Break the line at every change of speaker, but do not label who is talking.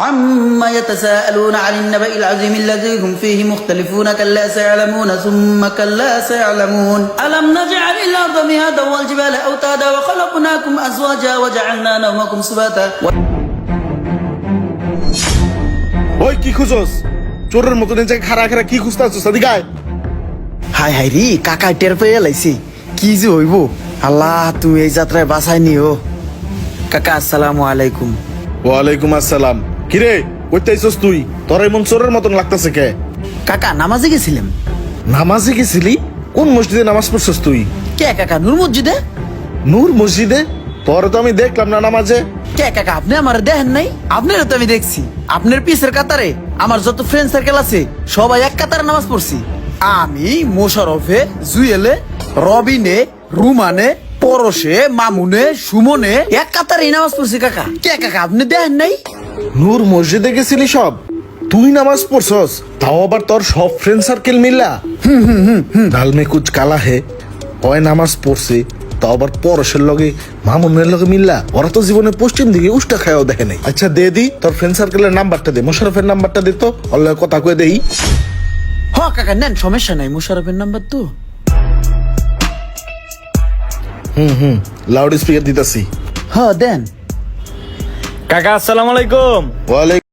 عما يتساءلون عن النبأ العظيم الذي هم فيه مختلفون كلا سيعلمون ثم كلا سيعلمون ألم نجعل الأرض مهادا والجبال أوتادا وخلقناكم أزواجا وجعلنا نومكم سباتا
ওই কি খুঁজোস? চোরের মতন এই জায়গায় খাড়া খাড়া কি খুঁজতাছস? এদিকে আয়।
হাই হাই রে, কাকা টের পেয়ে লাইছি। কি যে হইব, আল্লাহ তুমি এই যাত্রায় বাঁচাই নিও। কাকা আসসালামু আলাইকুম।
ওয়ালাইকুম আসসালাম। কিরে কইতাইছস তুই? তোর এমন চোরের মতন লাগতাছে কে?
কাকা নামাজে গেছিলাম।
নামাজে গেছিলি? কোন মসজিদে নামাজ পড়ছস তুই?
কে কাকা, নূর মসজিদে?
নূর মসজিদে? তোর তো আমি দেখলাম না নামাজে।
কে কাকা, আপনি আমার দেখেন নাই? আপনারও তো আমি দেখছি। আপনার পিছের কাতারে আমার যত ফ্রেন্ড সার্কেল আছে সবাই এক কাতারে নামাজ পড়ছি। আমি মোশারফে, জুয়েলে, রবিনে, রুমানে, পরশে, মামুনে, সুমনে এক কাতারে নামাজ পড়ছি কাকা। কে কাকা, আপনি দেখেন নাই?
নূর মসজিদে গেছিলি সব? তুই নামাজ পড়ছস? তাও আবার তোর সব ফ্রেন্ড সার্কেল মিলা? ডাল মে কুচ কালা হে। হয় নামাজ পড়ছে, তাও আবার পরশের লগে মামুনের লগে মিল্লা। ওরা তো জীবনে পশ্চিম দিকে উষ্টা খায়ও দেখে নাই। আচ্ছা দে দি তোর ফ্রেন্ড সার্কেলের নাম্বারটা দে, মোশারফের নাম্বারটা দে তো, ওর লগে কথা কয়ে দেই।
হ কাকা নেন, সমস্যা নাই, মোশারফের নাম্বার তো।
লাউড স্পিকার দিতাছি।
হ দেন।
কাকা আসসালামু আলাইকুম।
ওয়ালাইকুম